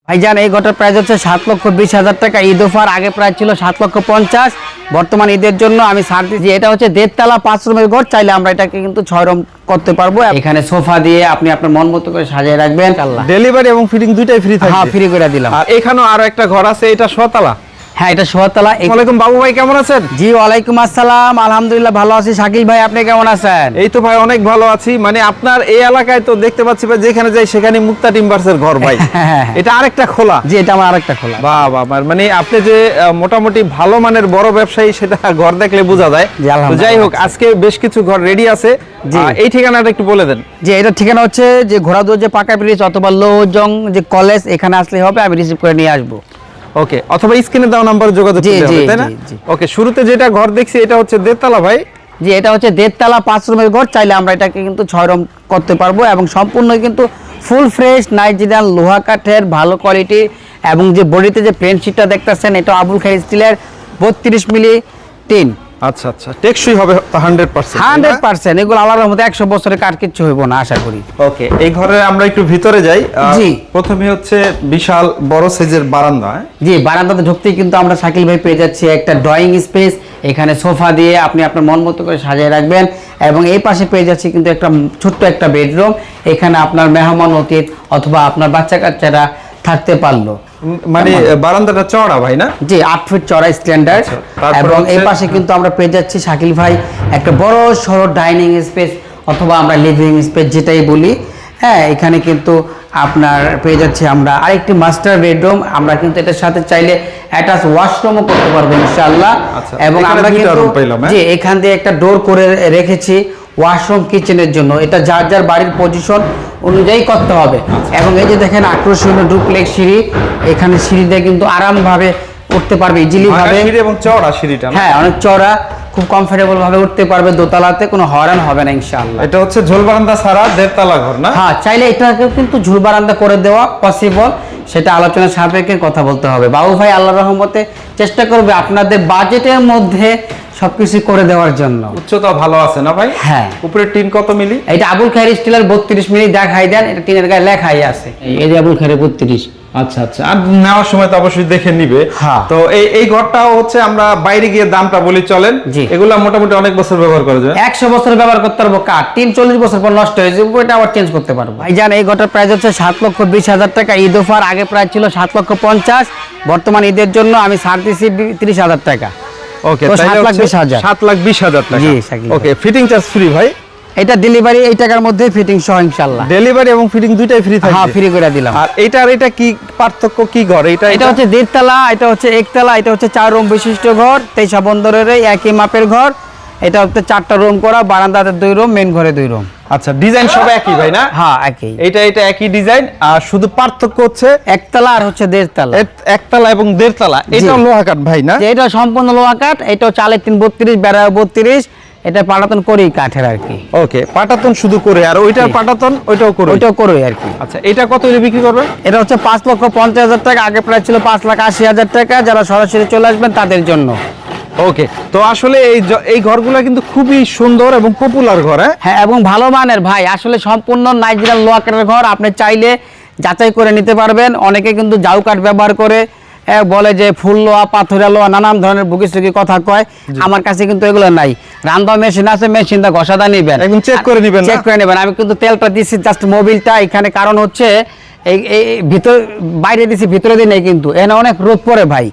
ভাইজান এই ঘরটার প্রাইস হচ্ছে 7,20,000 টাকা। ঈদ অফার আগে প্রাইস ছিল 7,50,000, বর্তমান ঈদের জন্য আমি ছাড় দিচ্ছি। এটা হচ্ছে 1.5 তলা 5 রুমের ঘর, চাইলে আমরা এটাকে কিন্তু 6 রুম করতে পারবো। এখানে সোফা দিয়ে আপনি আপনার মন মতো করে সাজিয়ে রাখবেন। ডেলিভারি এবং ফিটিং দুইটাই ফ্রি থাকবে। হ্যাঁ, ফ্রি করে দিলাম। আর এখানেও আরো একটা ঘর আছে, এটা 6 তলা। হ্যাঁ, এটা 6 তলা। আসসালামু আলাইকুম বাবু ভাই, কেমন আছেন? জি ওয়ালাইকুম আসসালাম, আলহামদুলিল্লাহ ভালো আছি। শাকিল ভাই আপনি কেমন আছেন? এই তো ভাই অনেক ভালো আছি। মানে আপনার এই এলাকায় তো দেখতে পাচ্ছি ভাই, যেখানে যাই সেখানে মুক্তা টিম্বারসের ঘর ভাই। এটা আরেকটা খোলা। জি, এটা আমার আরেকটা খোলা। বাহ বাহ, মানে আপনি যে মোটামুটি ভালো মানের বড় ব্যবসায়ী, সেটা ঘর দেখলে বোঝা যায়। তো যাই হোক, আজকে বেশ কিছু ঘর রেডি আছে। এই ঠিকানাটা একটু বলে দেন। যে এটা ঠিকানা হচ্ছে যে ঘোড়াদুয়ার যে পাকা ব্রিজ অথবা লোজং যে কলেজ, এখানে আসলে হবে, আমি রিসিভ করে নিয়ে আসবো। ওকে, অথবা স্ক্রিনে দেওয়া নাম্বারে যোগাযোগ করতে হবে, তাই না? ওকে, শুরুতে যেটা ঘর দেখছি এটা হচ্ছে 1.5 তলা ভাই। জি, এটা হচ্ছে 1.5 তলা 5 রুমের ঘর, চাইলে আমরা এটাকে কিন্তু 6 রুম করতে পারবো এবং সম্পূর্ণ কিন্তু ফুল ফ্রেশ নাইজেরিয়ান লোহা কাঠের ভালো কোয়ালিটি। এবং যে বডিতে যে প্লেন শিটটা দেখতেছেন, এটা আবুল খায়ের স্টিলের 32 মিলি টিন। আচ্ছা আচ্ছা, টেকসই হবে 100%। 100%। এগুলো আল্লাহর রহমতে 100 বছরের কাঠ কিচ্ছু হইব না আশা করি। ওকে, এই ঘরে আমরা একটু ভিতরে যাই। জি, প্রথমে হচ্ছে বিশাল বড় সাইজের বারান্দা। জি, বারান্দাতে ঢুকতেই কিন্তু আমরা শাকিল ভাই পেয়ে যাচ্ছি একটা ড্রয়িং স্পেস। এখানে সোফা দিয়ে আপনি আপনার মন মতো করে সাজিয়ে রাখবেন। এবং এই পাশে পেয়ে যাচ্ছি কিন্তু একটা ছোট্ট একটা বেডরুম। এখানে আপনার মেহমান অতিথি অথবা আপনার বাচ্চা কাচ্চারা থাকতে পারলো। মানে বারান্দাটা চওড়া ভাই না? জি, 8 ফিট চওড়া স্ট্যান্ডার্ড। এবং এই পাশে কিন্তু আমরা পেয়ে যাচ্ছি শাকিল ভাই একটা বড় সড়ো ডাইনিং স্পেস অথবা আমরা লিভিং স্পেস যেটাই বলি। হ্যাঁ, এখানে কিন্তু আপনার পেয়ে যাচ্ছি আমরা আরেকটি মাস্টার বেডরুম। আমরা কিন্তু এটার সাথে চাইলে অ্যাটাচ ওয়াশরুমও করতে পারবো ইনশাআল্লাহ। এবং আমরা কিন্তু যে এখান দিয়ে একটা ডোর করে রেখেছি ওয়াশরুম কিচেনের জন্য। এটা যার যার বাড়ির পজিশন অনুযায়ী করতে হবে। এবং এই যে দেখেন আকর্ষণীয় ডুপ্লেক্স সিঁড়ি, এখানে সিঁড়ি দিয়ে কিন্তু আরামভাবে উঠতে পারবে, ইজিলি ভাবে। এবং চওড়া সিঁড়িটা, হ্যাঁ অনেক চওড়া, খুব কমফোর্টেবল ভাবে উঠতে পারবে। দোতলাতে কোনো হয়রান হবে না ইনশাআল্লাহ। এটা হচ্ছে ঝুল বারান্দা ছাড়া 1.5 তলা ঘর না? হ্যাঁ, চাইলে এটাকে কিন্তু ঝুল বারান্দা করে দেওয়া পসিবল, সেটা আলোচনা সাপেক্ষে কথা বলতে হবে। বাবু ভাই আল্লাহর রহমতে চেষ্টা করবে আপনাদের বাজেটের মধ্যে সবকিছু করে দেওয়ার জন্য। উচ্চতা ভালো আছে না ভাই? হ্যাঁ। উপরে টিন কত মিলি? এটা আবুল খায়ের স্টিলের 32 মিলি দেখাই দেন, এটা টিনের গায়ে লেখাই আছে। এই যে আবুল খায়ের 32। আচ্ছা আচ্ছা, আর নেওয়ার সময় তো অবশ্যই দেখে নিবে। হ্যাঁ। তো এই ঘরটাও হচ্ছে আমরা বাইরে গিয়ে দামটা বলি চলেন। এগুলা মোটামুটি অনেক বছর ব্যবহার করা যায়। 100 বছর ব্যবহার করতে পারবো। কাঠ টিন 40 বছর পর নষ্ট হয়ে যাবে, এটা আবার চেঞ্জ করতে পারবো। ভাইজান এই ঘরটার প্রাইস হচ্ছে 7,20,000 টাকা। ঈদ অফার আগে প্রাইস ছিল 7,50,000, বর্তমান ঈদের জন্য আমি ছাড় দিচ্ছি 30,000 টাকা। ওকে, তো 7,20,000। 7,20,000 টাকা। জি শাকিল। ওকে, ফিটিং চার্জ ফ্রি ভাই? এটা ডেলিভারি এই টাকার মধ্যে, ফিটিং সহ ইনশাআল্লাহ। ডেলিভারি এবং ফিটিং দুইটাই ফ্রি থাকবে? হ্যাঁ, ফ্রি করে দিলাম। আর এটা কি পার্থক্য, কি ঘর এটা? এটা হচ্ছে 1.5 তলা, এটা হচ্ছে 1 তলা, এটা হচ্ছে 4 রুম বিশিষ্ট ঘর, তেইশা বন্দরের একই মাপের ঘর। এটা হচ্ছে 4টা রুম করা, বারান্দাতে 2 রুম, মেইন ঘরে 2 রুম। আচ্ছা, ডিজাইন সব একই ভাই না? হ্যাঁ একই। এটা একই ডিজাইন, আর শুধু পার্থক্য হচ্ছে 1 তলা আর হচ্ছে 1.5 তলা। 1 তলা এবং 1.5 তলা। এটা লোহা কাঠ ভাই না? এটা সম্পূর্ণ লোহা কাঠ। এটা চালের 3 32, বেড়া 32। এটা পাটাতন করেই কাঠের আর কি। ওকে, পাটাতন শুধু করে, আর ওইটার পাটাতন ওইটাও করে? ওইটাও করে আর কি। আচ্ছা, এটা কত দিয়ে বিক্রি করবে? এটা হচ্ছে 5,50,000 টাকা। আগে প্রাইস ছিল 5,80,000 টাকা। যারা সরাসরি চলে আসবেন তাদের জন্য। ওকে, তো আসলে এই ঘরগুলো কিন্তু খুবই সুন্দর এবং পপুলার ঘর। হ্যাঁ, এবং ভালো মানের ভাই, আসলে সম্পূর্ণ নাইজেরিয়ান লোহা কাঠের ঘর। আপনি চাইলে যাচাই করে নিতে পারবেন। অনেকে কিন্তু জাউ কাঠ ব্যবহার করে, বলে যে ফুল লোহা, পাথরের লোহা, নানান ধরনের বুকিসুকি কথা কয়। আমার কাছে কিন্তু এগুলো নাই। রান্না মেশিন আছে, মেশিনটা ঘষাদা নিবেন, একদম চেক করে নেবেন। চেক করে নেবেন। আমি কিন্তু তেলটা দিচ্ছি জাস্ট মোবিলটা এখানে, কারণ হচ্ছে এই ভিতর বাইরে দিছি, ভিতরে দিই নাই কিন্তু। এখানে অনেক রোদ পড়ে ভাই।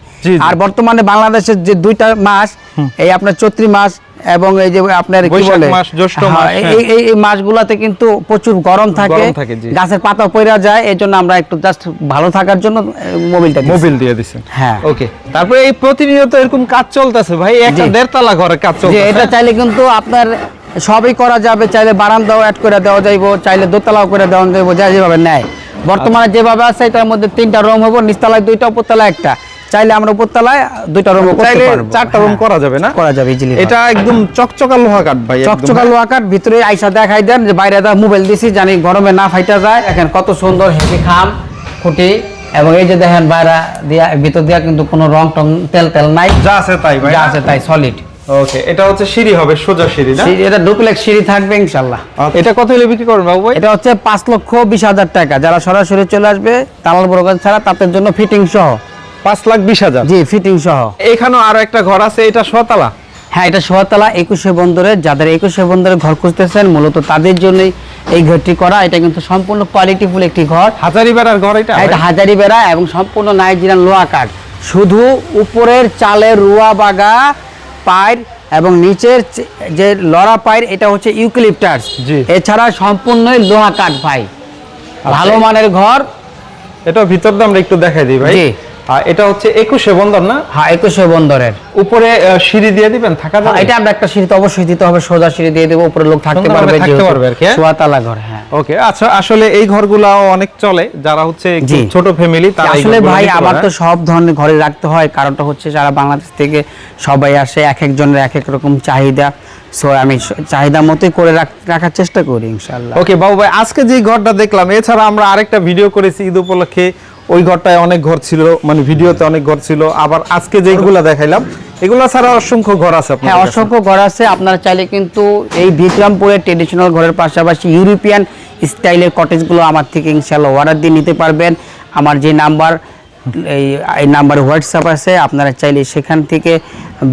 আর বর্তমানে বাংলাদেশের যে 2টা মাস, এই আপনার চৈত্র মাস এবং এই যে আপনার কি বলে এই মাসগুলোতে কিন্তু প্রচুর গরম থাকে, গাছের পাতা পড়ে যায়। এই জন্য আমরা একটু জাস্ট ভালো থাকার জন্য মোবিল দিয়ে দিচ্ছেন। হ্যাঁ। ওকে, তারপরে এই প্রতিনিয়ত এরকম কাজ চলতেছে ভাই, একটা 1.5 তলা ঘরে কাজ চলতেছে। এটা চাইলে কিন্তু আপনার সবই করা যাবে। চাইলে বারান্দাও অ্যাড করে দেওয়া যাইব, চাইলে দোতলাও করে দেওয়া যাইব, যেভাবে নেয়। বর্তমানে যেভাবে আছে এটার মধ্যে 3টা রুম হবো, নিচতলায় 2টা, উপরতলায় 1টা। চাইলে আমরা উপরতলায় 2টা রুম করতে পারবো। 4টা রুম করা যাবে না? করা যাবে ইজিলি। এটা একদম চকচকা লোহা কাঠ ভাই, চকচকা লোহা কাঠ। ভিতরে আইসা দেখাই দেন, যে বাইরে দা মোবাইল দিছি জানি গরমে না ফাইটা যায়। দেখেন কত সুন্দর হেভি খাম খুঁটি। এবং এই যে দেখেন বাইরে দিয়া, ভিতর দিয়া কিন্তু কোনো রং টং তেল নাই, যা আছে তাই ভাই, যা আছে তাই সলিড। ওকে, এটা হচ্ছে সিঁড়ি হবে, সোজা সিঁড়ি না? এটা ডুপ্লেক্স সিঁড়ি থাকবে ইনশাআল্লাহ। এটা কত হলে বিক্রি করবেন বাবু ভাই? এটা হচ্ছে 5,20,000 টাকা। যারা সরাসরি চলে আসবে দালাল ব্রোকার ছাড়া, তাদের জন্য ফিটিং সহ 5,20,000। জি, ফিটিং সহ। এখানেও আরো একটা ঘর আছে, এটা শতলা। হ্যাঁ, এটা সোয়াতলা 21 বন্দরে। যাদের 21 বন্দরে ঘর খুঁজতেছেন মূলত তাদের জন্যই এই ঘরটি করা। এটা কিন্তু সম্পূর্ণ কোয়ালিটিফুল একটি ঘর। হাজারি বেড়ার ঘর এটা? এটা হাজারি বেড়া এবং সম্পূর্ণ নাইজেরিয়ান লোহা কাঠ। শুধু উপরের চালের রুয়া বাগা পাইর এবং নিচের যে লড়া পাইর এটা হচ্ছে ইউক্যালিপটাস। জি। এছাড়া সম্পূর্ণই লোহা কাঠ ভাই, ভালো মানের ঘর। এটা ভিতর দিয়ে আমরা একটু দেখাই দিই ভাই। জি। এটা হচ্ছে 21 বন্দর না? হ্যাঁ, 21 বন্দরের উপরে সিঁড়ি দিয়ে দিবেন, থাকা যাবে? এটা আমরা একটা সিঁড়ি তো অবশ্যই দিতে হবে, সোজা সিঁড়ি দিয়ে দেবো, উপরে লোক থাকতে সুন্দরভাবে পারবে, থাকতে পারবে আর কি, হ্যাঁ? সোয়াতলা ঘর। হ্যাঁ, ওকে। আচ্ছা, আসলে এই ঘরগুলাও অনেক চলে, যারা হচ্ছে একটু জি। ছোট ফ্যামিলি তারা এই আসলে ঘরগুলো ভাই নিতে আমার পারে। তো সব ধরনের ঘরে রাখতে হয়, কারণটা হচ্ছে সারা বাংলাদেশ থেকে সবাই আসে, এক একজনের এক এক রকম চাহিদা। সো আমি চাহিদা মতোই করে রাখার চেষ্টা করি ইনশাআল্লাহ। ওকে বাবু ভাই, আজকে যে ঘরটা দেখলাম, এছাড়া আমরা আরেকটা ভিডিও করেছি ঈদ উপলক্ষে, ওই ঘরটায় অনেক ঘর ছিল, মানে ভিডিওতে অনেক ঘর ছিল। আবার আজকে যেগুলা দেখাইলাম এগুলা ছাড়া অসংখ্য ঘর আছে আপনাদের হ্যাঁ, কাছে। অসংখ্য ঘর আছে। আপনারা চাইলে কিন্তু এই বিক্রমপুরের ট্রেডিশনাল ঘরের পাশাপাশি ইউরোপিয়ান স্টাইলের কটেজগুলো আমার থেকে ইনশাআল্লাহ অর্ডার দিয়ে নিতে পারবেন। আমার যে নাম্বার, এই নাম্বারে হোয়াটসঅ্যাপ আছে, আপনারা চাইলে সেখান থেকে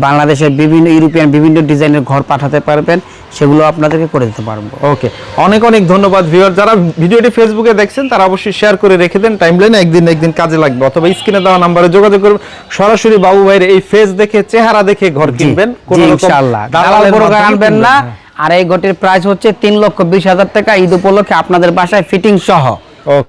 বাংলাদেশের বিভিন্ন ইউরোপিয়ান বিভিন্ন ডিজাইনের ঘর পাঠাতে পারবেন, সেগুলো আপনাদেরকে করে দিতে পারবো। ওকে, অনেক অনেক ধন্যবাদ ভিউয়ার। যারা ভিডিওটি ফেসবুকে দেখছেন তারা অবশ্যই শেয়ার করে রেখে দেন, টাইমলাইনে একদিন কাজে লাগবে। অথবা স্ক্রিনে দেওয়া নাম্বারে যোগাযোগ করুন, সরাসরি বাবু ভাইয়ের এই ফেস দেখে, চেহারা দেখে ঘর কিনবেন। কোনো রকম ইনশাআল্লাহ দালাল দালালের ব্রোকার মাধ্যমে আনবেন না। কিনবেন না। আর এই ঘরটির প্রাইস হচ্ছে 3,20,000 টাকা, ঈদ উপলক্ষে আপনাদের বাসায় ফিটিং সহ। ওকে।